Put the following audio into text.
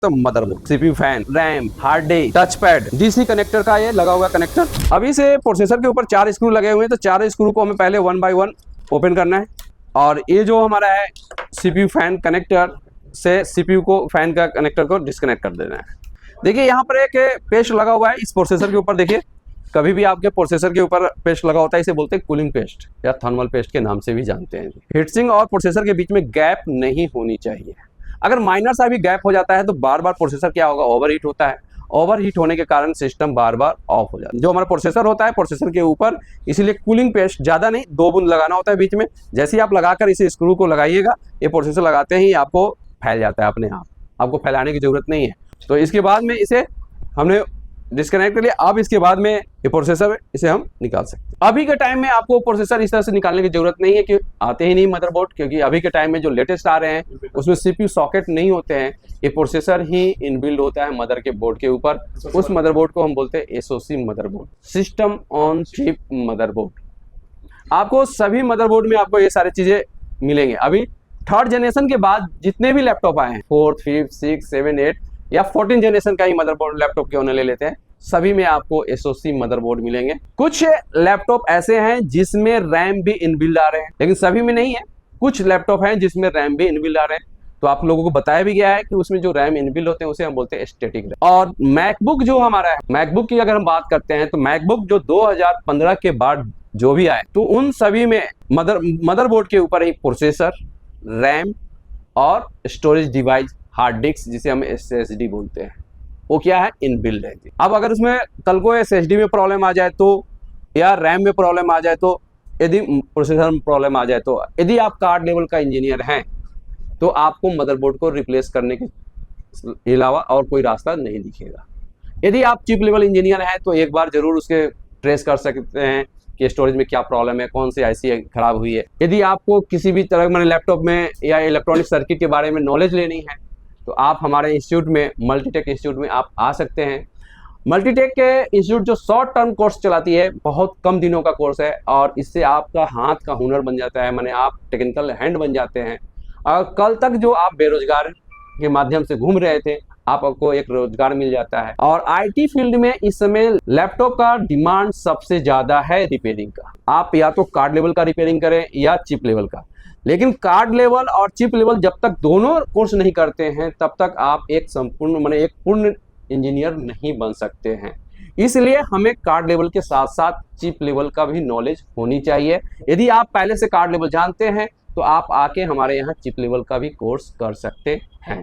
तो motherboard, CPU fan, RAM, hard disk, touch pad, DC connector का ये लगा हुआ कनेक्टर। अभी से प्रोसेसर के ऊपर 4 स्क्रू लगे हुए हैं, तो 4 स्क्रू को हमें पहले 1 बाय 1 ओपन करना है। और ये जो हमारा है सीपीयू फैन कनेक्टर से सीपीयू को फैन का कनेक्टर को डिस्कनेक्ट कर देना है। देखिए यहाँ पर एक पेस्ट लगा हुआ है इस प्रोसेसर के ऊपर। देखिए कभी भी आपके प्रोसेसर के ऊपर पेस्ट लगा होता है, इसे बोलते हैं कूलिंग पेस्ट या थर्मल पेस्ट के नाम से भी जानते हैं। हीटसिंक और प्रोसेसर के बीच में गैप नहीं होनी चाहिए। अगर माइनर सा भी गैप हो जाता है तो बार बार प्रोसेसर क्या होगा, ओवरहीट होता है। ओवरहीट होने के कारण सिस्टम बार बार ऑफ हो जाता है। जो हमारा प्रोसेसर होता है, प्रोसेसर के ऊपर इसीलिए कूलिंग पेस्ट ज़्यादा नहीं, 2 बूंद लगाना होता है बीच में। जैसे ही आप लगाकर इसे स्क्रू को लगाइएगा, ये प्रोसेसर लगाते ही आपको फैल जाता है अपने आप, आपको फैलाने की जरूरत नहीं है। तो इसके बाद में इसे हमने डिस्कनेक्ट कर लिया। अब इसके बाद में ये प्रोसेसर इसे हम निकाल सकते हैं। अभी के टाइम में आपको प्रोसेसर इस तरह से निकालने की जरूरत नहीं है कि आते ही नहीं मदरबोर्ड, क्योंकि अभी के टाइम में जो लेटेस्ट आ रहे हैं उसमें सीपीयू सॉकेट नहीं होते हैं। ये प्रोसेसर ही इनबिल्ड होता है मदर के बोर्ड के ऊपर। उस मदरबोर्ड को हम बोलते हैं SOC motherboard, system on chip motherboard. आपको सभी मदरबोर्ड में आपको ये सारी चीजें मिलेंगे। अभी 3rd जनरेशन के बाद जितने भी लैपटॉप आए हैं, 4th, 5th, 6th, 7th, 8th या 14 जनरेशन का ही मदरबोर्ड लैपटॉप क्यों न ले लेते हैं, सभी में आपको एसओसी मदरबोर्ड मिलेंगे। कुछ लैपटॉप ऐसे हैं जिसमें रैम भी इनबिल्ड आ रहे हैं, लेकिन सभी में नहीं है। कुछ लैपटॉप हैं जिसमें रैम भी इनबिल्ड आ रहे हैं। तो आप लोगों को बताया भी गया है कि उसमें जो रैम इनबिल्ड होते हैं उसे हम बोलते हैं स्टैटिक रैम। और मैकबुक जो हमारा है, मैकबुक की अगर हम बात करते हैं तो मैकबुक जो 2015 के बाद जो भी आए, तो उन सभी में मदरबोर्ड के ऊपर ही प्रोसेसर, रैम और स्टोरेज डिवाइस, हार्ड डिस्क जिसे हम एसएसडी बोलते हैं, वो क्या है, इनबिल्ड है। अब अगर उसमें कल को एसएसडी में प्रॉब्लम आ जाए तो, या रैम में प्रॉब्लम आ जाए तो, यदि प्रोसेसर में प्रॉब्लम आ जाए तो, यदि आप कार्ड लेवल का इंजीनियर हैं तो आपको मदरबोर्ड को रिप्लेस करने के अलावा और कोई रास्ता नहीं दिखेगा। यदि आप चिप लेवल इंजीनियर हैं तो एक बार जरूर उसके ट्रेस कर सकते हैं कि स्टोरेज में क्या प्रॉब्लम है, कौन सी आईसी खराब हुई है। यदि आपको किसी भी तरह मैंने लैपटॉप में या इलेक्ट्रॉनिक सर्किट के बारे में नॉलेज लेनी है तो आप हमारे इंस्टीट्यूट में, मल्टीटेक इंस्टीट्यूट में आप आ सकते हैं। मल्टीटेक के इंस्टीट्यूट जो शॉर्ट टर्म कोर्स चलाती है, बहुत कम दिनों का कोर्स है और इससे आपका हाथ का हुनर बन जाता है, माने आप टेक्निकल हैंड बन जाते हैं। और कल तक जो आप बेरोजगार के माध्यम से घूम रहे थे, आपको एक रोजगार मिल जाता है। और आईटी फील्ड में इस समय लैपटॉप का डिमांड सबसे ज्यादा है रिपेयरिंग का। आप या तो कार्ड लेवल का रिपेयरिंग करें या चिप लेवल का, लेकिन कार्ड लेवल और चिप लेवल जब तक दोनों कोर्स नहीं करते हैं तब तक आप एक संपूर्ण माने एक पूर्ण इंजीनियर नहीं बन सकते हैं। इसलिए हमें कार्ड लेवल के साथ साथ चिप लेवल का भी नॉलेज होनी चाहिए। यदि आप पहले से कार्ड लेवल जानते हैं तो आप आके हमारे यहाँ चिप लेवल का भी कोर्स कर सकते हैं।